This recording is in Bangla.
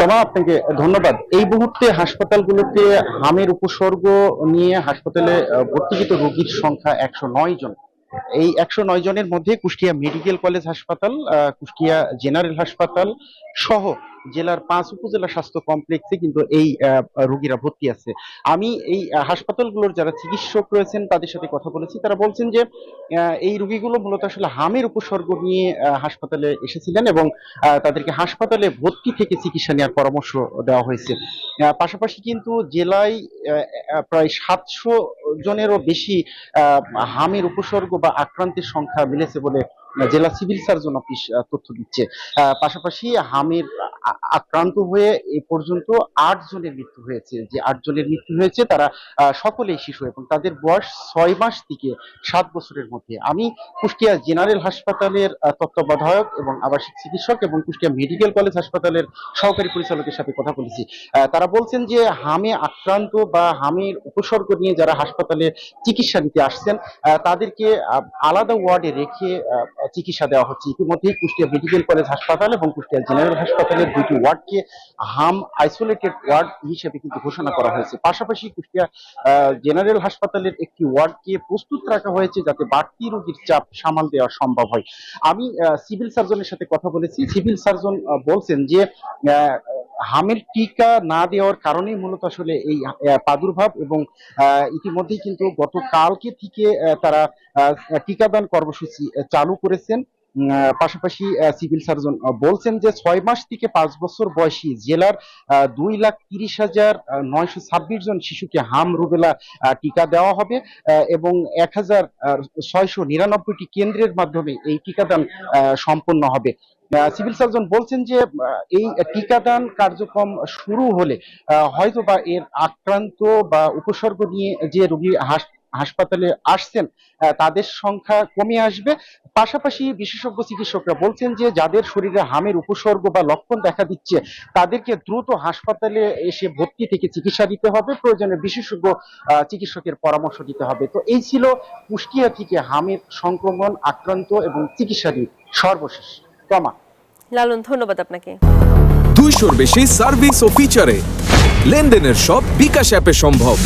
তোমা আপনাকে ধন্যবাদ। এই মুহূর্তে হাসপাতালগুলোতে হামের উপসর্গ নিয়ে হাসপাতালে ভর্তিকৃত রোগীর সংখ্যা 109 জন। এই 109 জনের মধ্যে কুষ্টিয়া মেডিকেল কলেজ হাসপাতাল, কুষ্টিয়া জেনারেল হাসপাতাল সহ জেলার 5 উপজেলা স্বাস্থ্য কমপ্লেক্সে কিন্তু এই রোগীরা ভর্তি আছে। আমি এই হাসপাতালগুলোর যারা চিকিৎসক রয়েছেন তাদের সাথে কথা বলেছি, তারা বলছেন যে এই রোগীগুলো মূলত আসলে হামের উপসর্গ নিয়ে হাসপাতালে এসেছিলেন এবং তাদেরকে হাসপাতালে ভর্তি থেকে চিকিৎসা নেওয়ার পরামর্শ দেওয়া হয়েছে। পাশাপাশি কিন্তু জেলায় প্রায় 700 জনেরও বেশি আহ, হামের উপসর্গ বা আক্রান্তের সংখ্যা মিলেছে বলে জেলা সিভিল সার্জন অফিস তথ্য দিচ্ছে। পাশাপাশি হামের আক্রান্ত হয়ে এ পর্যন্ত 8 জনের মৃত্যু হয়েছে। যে 8 জনের মৃত্যু হয়েছে তারা সকলেই শিশু এবং তাদের বয়স 6 মাস থেকে 7 বছরের মধ্যে। আমি কুষ্টিয়া জেনারেল হাসপাতালের তত্ত্বাবধায়ক এবং আবাসিক চিকিৎসক এবং কুষ্টিয়া মেডিকেল কলেজ হাসপাতালের সহকারী পরিচালকের সাথে কথা বলেছি। তারা বলছেন যে হামে আক্রান্ত বা হামের উপসর্গ নিয়ে যারা হাসপাতালে চিকিৎসা নিতে আসছেন তাদেরকে আলাদা ওয়ার্ডে রেখে চিকিৎসা দেওয়া হচ্ছে। ইতিমধ্যেই কুষ্টিয়া মেডিকেল কলেজ হাসপাতাল এবং কুষ্টিয়া জেনারেল হাসপাতালের দুটি ওয়ার্ডকে হাম আইসোলেটেড ওয়ার্ড হিসেবে কিন্তু ঘোষণা করা হয়েছে। পাশাপাশি কুষ্টিয়া জেনারেল হাসপাতালের একটি ওয়ার্ডকে প্রস্তুত রাখা হয়েছে যাতে বাড়তি রোগীর চাপ সামাল দেওয়া সম্ভব হয়। আমি সিভিল সার্জনের সাথে কথা বলেছি। সিভিল সার্জন বলছেন যে হামের টিকা না দেওয়ার কারণেই মূলত আসলে এই প্রাদুর্ভাব এবং ইতিমধ্যেই কিন্তু গতকালকে থেকে তারা টিকাদান কর্মসূচি চালু করেছেন। পাশাপাশি সিভিল সার্জন বলছেন যে 6 মাস থেকে 5 বছর বয়সী জেলার 2,30,926 জন শিশুকে হাম রুবেলা টিকা দেওয়া হবে এবং 1,699টি কেন্দ্রের মাধ্যমে এই টিকাদান সম্পন্ন হবে। সিভিল সার্জন বলছেন যে এই টিকাদান কার্যক্রম শুরু হলে হয়তো বা এর আক্রান্ত বা উপসর্গ নিয়ে যে রোগী হাসপাতালে আসছেন তাদের সংখ্যা কমে আসবে। পাশাপাশি বিশেষজ্ঞ চিকিৎসকরা বলছেন যে যাদের শরীরে হামের উপসর্গ বা লক্ষণ দেখা দিচ্ছে তাদেরকে দ্রুত হাসপাতালে এসে ভর্তি থেকে চিকিৎসা দিতে হবে, প্রয়োজনে বিশেষজ্ঞ চিকিৎসকের পরামর্শ দিতে হবে। তো এই ছিল কুষ্টিয়া থেকে হামের সংক্রমণ, আক্রান্ত এবং চিকিৎসা নিয়ে সর্বশেষ। তমা, লালন, ধন্যবাদ আপনাকে। 200-র বেশি সার্ভিস ও ফিচারে লেনদেনের সব বিকাশ অ্যাপে সম্ভব।